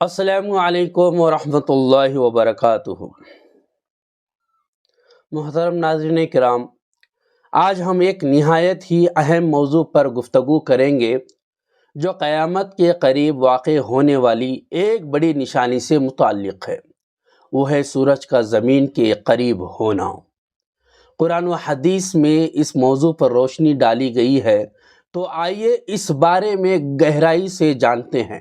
السلام علیکم ورحمۃ اللہ وبرکاتہ۔ محترم ناظرین کرام، آج ہم ایک نہایت ہی اہم موضوع پر گفتگو کریں گے جو قیامت کے قریب واقع ہونے والی ایک بڑی نشانی سے متعلق ہے۔ وہ ہے سورج کا زمین کے قریب ہونا۔ قرآن و حدیث میں اس موضوع پر روشنی ڈالی گئی ہے، تو آئیے اس بارے میں گہرائی سے جانتے ہیں۔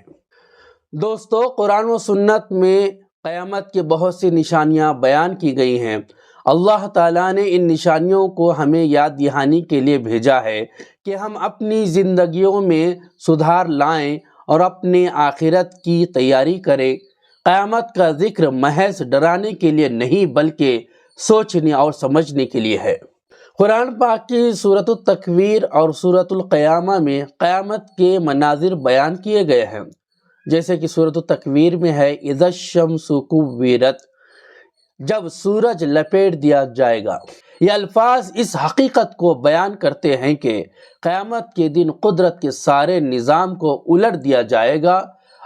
دوستو، قرآن و سنت میں قیامت کی بہت سی نشانیاں بیان کی گئی ہیں۔ اللہ تعالیٰ نے ان نشانیوں کو ہمیں یاد دہانی کے لیے بھیجا ہے کہ ہم اپنی زندگیوں میں سدھار لائیں اور اپنے آخرت کی تیاری کریں۔ قیامت کا ذکر محض ڈرانے کے لیے نہیں بلکہ سوچنے اور سمجھنے کے لیے ہے۔ قرآن پاک کی سورۃ التکویر اور سورۃ القیامہ میں قیامت کے مناظر بیان کیے گئے ہیں، جیسے کہ سورۃ التکویر میں ہے اذا الشمس کورت، جب سورج لپیٹ دیا جائے گا۔ یہ الفاظ اس حقیقت کو بیان کرتے ہیں کہ قیامت کے دن قدرت کے سارے نظام کو الٹ دیا جائے گا،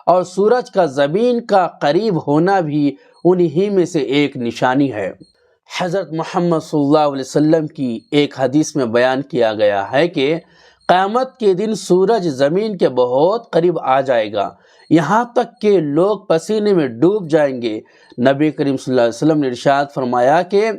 اور سورج کا زمین کا قریب ہونا بھی انہی میں سے ایک نشانی ہے۔ حضرت محمد صلی اللہ علیہ وسلم کی ایک حدیث میں بیان کیا گیا ہے کہ قیامت کے دن سورج زمین کے بہت قریب آ جائے گا، یہاں تک کہ لوگ پسینے میں ڈوب جائیں گے۔ نبی کریم صلی اللہ علیہ وسلم نے ارشاد فرمایا کہ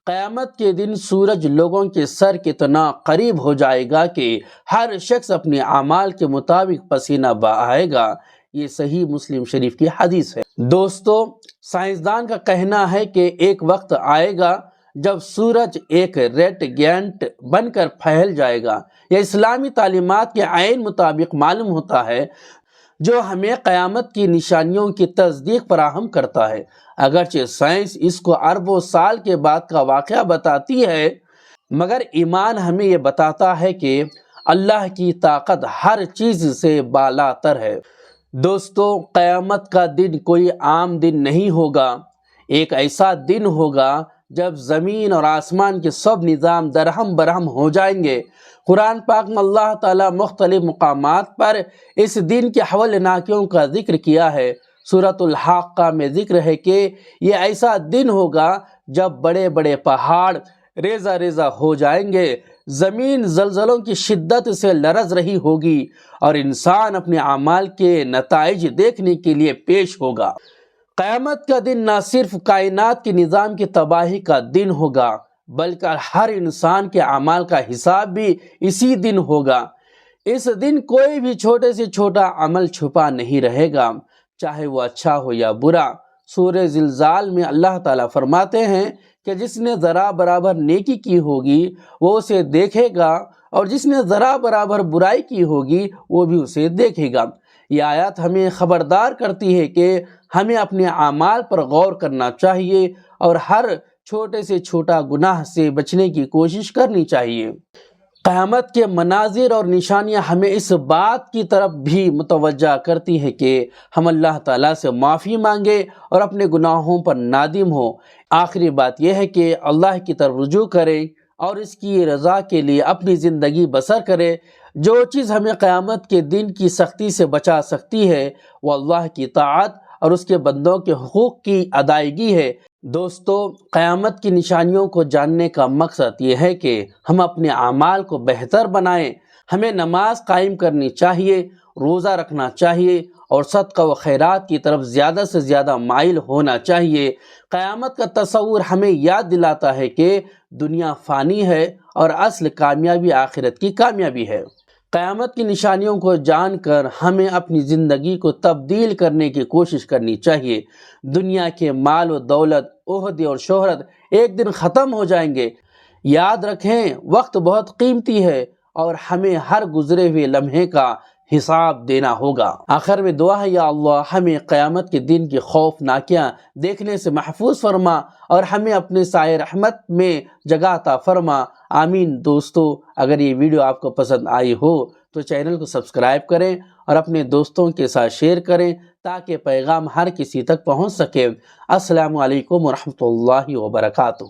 قیامت کے دن سورج لوگوں کے سر کے اتنا قریب ہو جائے گا کہ ہر شخص اپنے اعمال کے مطابق پسینہ بہائے گا۔ یہ صحیح مسلم شریف کی حدیث ہے۔ دوستو، سائنسدان کا کہنا ہے کہ ایک وقت آئے گا جب سورج ایک ریڈ گیانٹ بن کر پھیل جائے گا۔ یہ اسلامی تعلیمات کے عین مطابق معلوم ہوتا ہے، جو ہمیں قیامت کی نشانیوں کی تصدیق فراہم کرتا ہے۔ اگرچہ سائنس اس کو اربوں سال کے بعد کا واقعہ بتاتی ہے، مگر ایمان ہمیں یہ بتاتا ہے کہ اللہ کی طاقت ہر چیز سے بالاتر ہے۔ دوستو، قیامت کا دن کوئی عام دن نہیں ہوگا، ایک ایسا دن ہوگا جب زمین اور آسمان کے سب نظام درہم برہم ہو جائیں گے۔ قرآن پاک میں اللہ تعالیٰ مختلف مقامات پر اس دن کے ہولناکیوں کا ذکر کیا ہے۔ سورۃ الحاقہ میں ذکر ہے کہ یہ ایسا دن ہوگا جب بڑے بڑے پہاڑ ریزہ ریزہ ہو جائیں گے، زمین زلزلوں کی شدت سے لرز رہی ہوگی، اور انسان اپنے اعمال کے نتائج دیکھنے کے لیے پیش ہوگا۔ قیامت کا دن نہ صرف کائنات کے نظام کی تباہی کا دن ہوگا، بلکہ ہر انسان کے اعمال کا حساب بھی اسی دن ہوگا۔ اس دن کوئی بھی چھوٹے سے چھوٹا عمل چھپا نہیں رہے گا، چاہے وہ اچھا ہو یا برا۔ سورہ زلزال میں اللہ تعالیٰ فرماتے ہیں کہ جس نے ذرا برابر نیکی کی ہوگی وہ اسے دیکھے گا، اور جس نے ذرا برابر برائی کی ہوگی وہ بھی اسے دیکھے گا۔ یہ آیات ہمیں خبردار کرتی ہے کہ ہمیں اپنے اعمال پر غور کرنا چاہیے اور ہر چھوٹے سے چھوٹا گناہ سے بچنے کی کوشش کرنی چاہیے۔ قیامت کے مناظر اور نشانیاں ہمیں اس بات کی طرف بھی متوجہ کرتی ہیں کہ ہم اللہ تعالیٰ سے معافی مانگیں اور اپنے گناہوں پر نادم ہوں۔ آخری بات یہ ہے کہ اللہ کی طرف رجوع کریں اور اس کی رضا کے لیے اپنی زندگی بسر کریں۔ جو چیز ہمیں قیامت کے دن کی سختی سے بچا سکتی ہے وہ اللہ کی طاعت اور اس کے بندوں کے حقوق کی ادائیگی ہے۔ دوستو، قیامت کی نشانیوں کو جاننے کا مقصد یہ ہے کہ ہم اپنے اعمال کو بہتر بنائیں۔ ہمیں نماز قائم کرنی چاہیے، روزہ رکھنا چاہیے، اور صدقہ و خیرات کی طرف زیادہ سے زیادہ مائل ہونا چاہیے۔ قیامت کا تصور ہمیں یاد دلاتا ہے کہ دنیا فانی ہے اور اصل کامیابی آخرت کی کامیابی ہے۔ قیامت کی نشانیوں کو جان کر ہمیں اپنی زندگی کو تبدیل کرنے کی کوشش کرنی چاہیے۔ دنیا کے مال و دولت، عہدے اور شہرت ایک دن ختم ہو جائیں گے۔ یاد رکھیں، وقت بہت قیمتی ہے اور ہمیں ہر گزرے ہوئے لمحے کا حساب دینا ہوگا۔ آخر میں دعا ہے، یا اللہ ہمیں قیامت کے دن کی خوفناکیاں دیکھنے سے محفوظ فرما اور ہمیں اپنے سائے رحمت میں جگہ عطا فرما۔ آمین۔ دوستو، اگر یہ ویڈیو آپ کو پسند آئی ہو تو چینل کو سبسکرائب کریں اور اپنے دوستوں کے ساتھ شیئر کریں تاکہ پیغام ہر کسی تک پہنچ سکے۔ السلام علیکم ورحمۃ اللہ وبرکاتہ۔